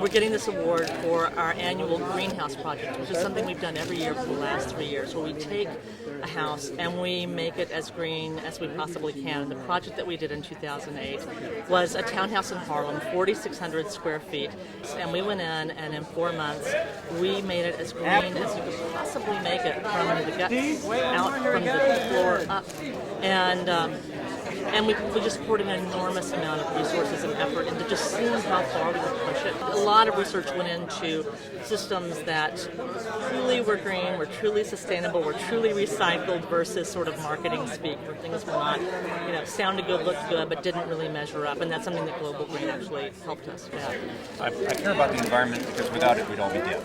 we're getting this award for our annual greenhouse project, which is something we've done every year for the last 3 years, where we take a house and we make it as green as we possibly can. And the project that we did in 2008 was a townhouse in Harlem, 4,600 square feet, and we went in and in 4 months we made it as green as you could possibly make it, from the guts out, from the floor up. And we just poured an enormous amount of resources and effort into just seeing how far we could push it. A lot of research went into systems that truly were green, were truly sustainable, were truly recycled versus sort of marketing speak, where things were not, sounded good, looked good, but didn't really measure up. And that's something that Global Green actually helped us with. I care about the environment because without it, we'd all be dead.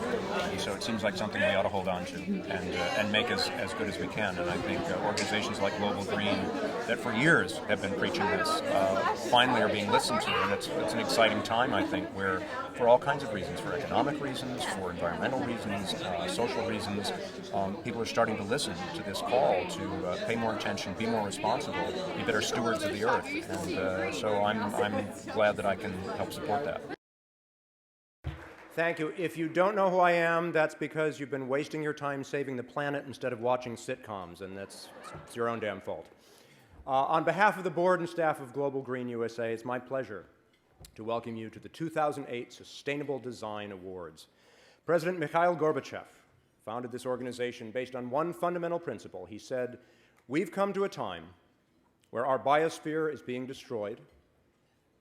So it seems like something we ought to hold on to and make as good as we can. And I think organizations like Global Green, that for years have been preaching this, finally are being listened to. And it's an exciting time, I think, where for all kinds of reasons, for economic reasons, for environmental reasons, social reasons, people are starting to listen to this call to pay more attention, be more responsible, be better stewards of the earth. And so I'm glad that I can help support that. Thank you. If you don't know who I am, that's because you've been wasting your time saving the planet instead of watching sitcoms, and it's your own damn fault. On behalf of the board and staff of Global Green USA, it's my pleasure to welcome you to the 2008 Sustainable Design Awards. President Mikhail Gorbachev founded this organization based on one fundamental principle. He said, "We've come to a time where our biosphere is being destroyed,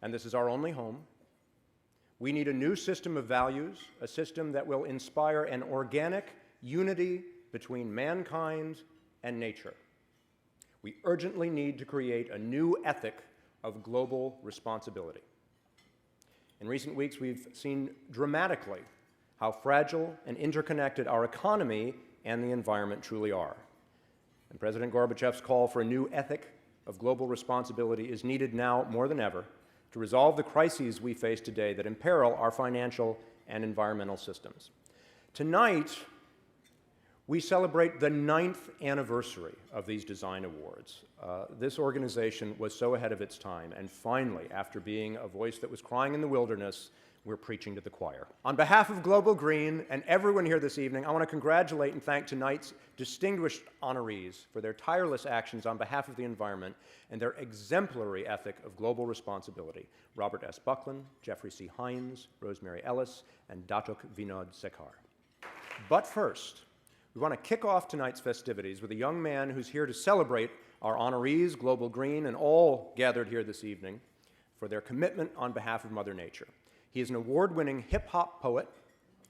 and this is our only home. We need a new system of values, a system that will inspire an organic unity between mankind and nature. We urgently need to create a new ethic of global responsibility." In recent weeks, we've seen dramatically how fragile and interconnected our economy and the environment truly are. And President Gorbachev's call for a new ethic of global responsibility is needed now more than ever to resolve the crises we face today that imperil our financial and environmental systems. Tonight, we celebrate the 9th anniversary of these design awards. This organization was so ahead of its time, and finally, after being a voice that was crying in the wilderness, we're preaching to the choir. On behalf of Global Green and everyone here this evening, I want to congratulate and thank tonight's distinguished honorees for their tireless actions on behalf of the environment and their exemplary ethic of global responsibility. Robert S. Buckland, Jeffrey C. Hines, Rosemary Ellis, and Datuk Vinod Sekhar. But first, we want to kick off tonight's festivities with a young man who's here to celebrate our honorees, Global Green, and all gathered here this evening for their commitment on behalf of Mother Nature. He is an award-winning hip-hop poet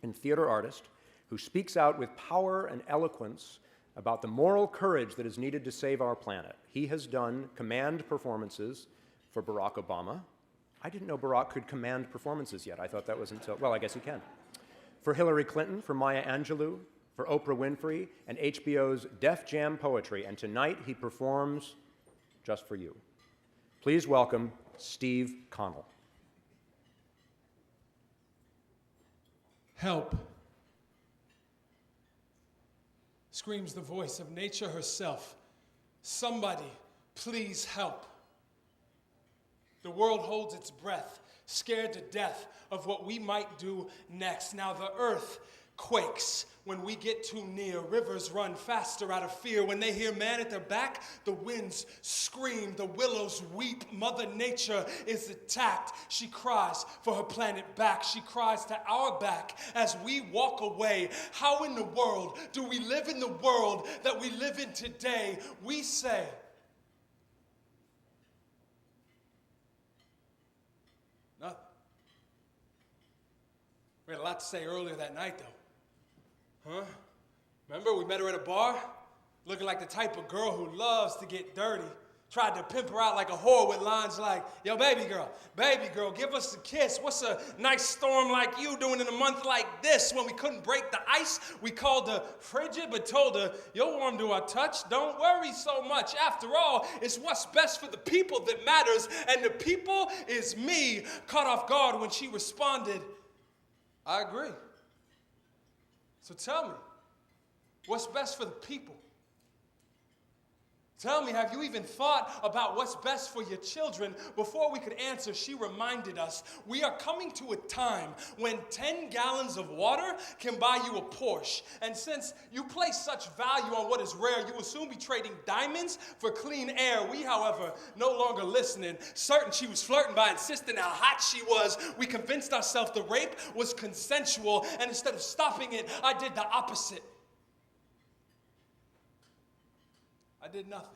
and theater artist who speaks out with power and eloquence about the moral courage that is needed to save our planet. He has done command performances for Barack Obama. I didn't know Barack could command performances yet. I thought that was until, well, I guess he can. For Hillary Clinton, for Maya Angelou, for Oprah Winfrey, and HBO's Def Jam Poetry. And tonight he performs just for you. Please welcome Steve Connell. Help, screams the voice of nature herself. Somebody, please help. The world holds its breath, scared to death of what we might do next. Now the earth quakes when we get too near. Rivers run faster out of fear. When they hear man at their back, the winds scream, the willows weep. Mother Nature is attacked. She cries for her planet back. She cries to our back as we walk away. How in the world do we live in the world that we live in today? We say, nothing. We had a lot to say earlier that night, though. Huh? Remember, we met her at a bar? Looking like the type of girl who loves to get dirty. Tried to pimp her out like a whore with lines like, "Yo, baby girl, give us a kiss. What's a nice storm like you doing in a month like this?" When we couldn't break the ice, we called her frigid, but told her, "You're warm to our touch. Don't worry so much. After all, it's what's best for the people that matters, and the people is me." Caught off guard when she responded, "I agree. So tell me, what's best for the people?" Tell me, have you even thought about what's best for your children? Before we could answer, she reminded us, we are coming to a time when 10 gallons of water can buy you a Porsche. And since you place such value on what is rare, you will soon be trading diamonds for clean air. We, however, no longer listening. Certain she was flirting by insisting how hot she was, we convinced ourselves the rape was consensual, and instead of stopping it, I did the opposite. I did nothing.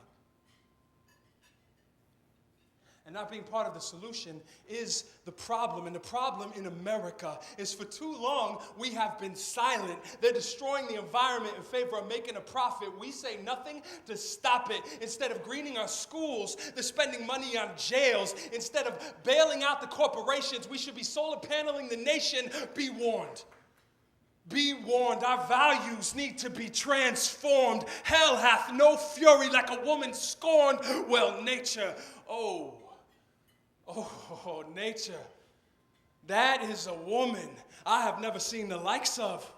And not being part of the solution is the problem. And the problem in America is for too long we have been silent. They're destroying the environment in favor of making a profit. We say nothing to stop it. Instead of greening our schools, they're spending money on jails. Instead of bailing out the corporations, we should be solar paneling the nation. Be warned. Be warned, our values need to be transformed. Hell hath no fury like a woman scorned. Well, nature, oh, nature, that is a woman I have never seen the likes of.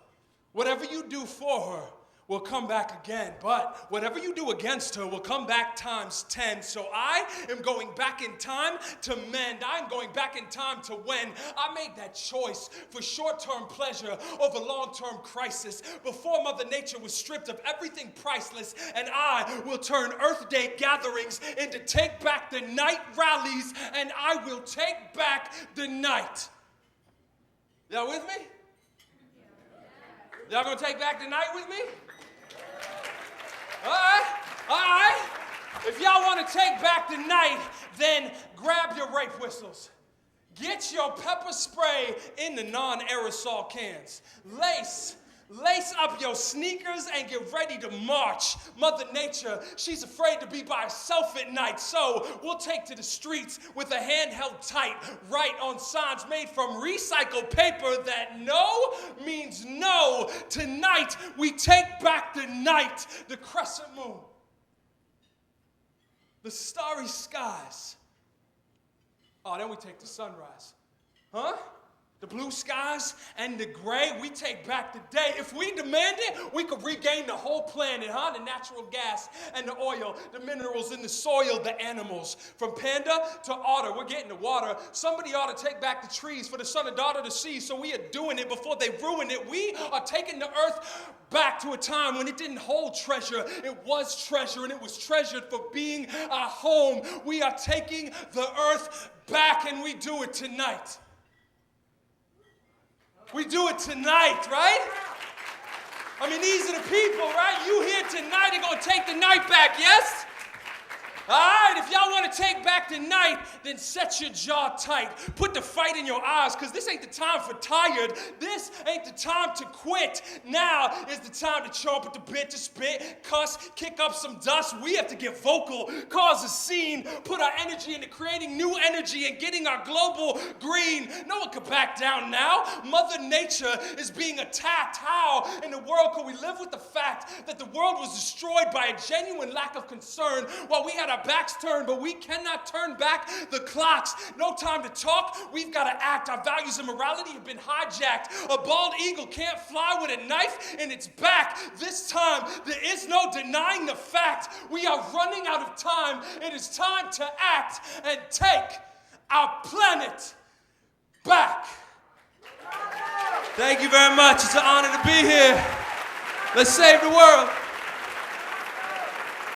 Whatever you do for her will come back again, but whatever you do against her will come back times 10. So I am going back in time to mend. I'm going back in time to when I made that choice for short-term pleasure over long-term crisis. Before Mother Nature was stripped of everything priceless, and I will turn Earth Day gatherings into Take Back the Night rallies, and I will take back the night. Y'all with me? Y'all gonna take back the night with me? All right. If y'all want to take back the night, then grab your rape whistles. Get your pepper spray in the non-aerosol cans. Lace up your sneakers and get ready to march. Mother Nature, she's afraid to be by herself at night, so we'll take to the streets with a hand held tight, write on signs made from recycled paper that no means no. Tonight, we take back the night, the crescent moon, the starry skies. Oh, then we take the sunrise. Huh? The blue skies and the gray, we take back the day. If we demand it, we could regain the whole planet, huh? The natural gas and the oil, the minerals in the soil, the animals. From panda to otter, we're getting the water. Somebody ought to take back the trees for the son and daughter to see, so we are doing it before they ruin it. We are taking the earth back to a time when it didn't hold treasure. It was treasure, and it was treasured for being our home. We are taking the earth back, and we do it tonight. We do it tonight, right? I mean, these are the people, right? You here tonight are going to take the night back, yes? All right, if y'all want to take back the night, then set your jaw tight. Put the fight in your eyes, because this ain't the time for tired. This ain't the time to quit. Now is the time to chomp at the bit, to spit, cuss, kick up some dust. We have to get vocal, cause a scene, put our energy into creating new energy and getting our global green. No one can back down now. Mother Nature is being attacked. How in the world could we live with the fact that the world was destroyed by a genuine lack of concern while we had our backs turned, but we cannot turn back the clocks. No time to talk. We've got to act. Our values and morality have been hijacked. A bald eagle can't fly with a knife in its back. This time, there is no denying the fact. We are running out of time. It is time to act and take our planet back. Thank you very much. It's an honor to be here. Let's save the world.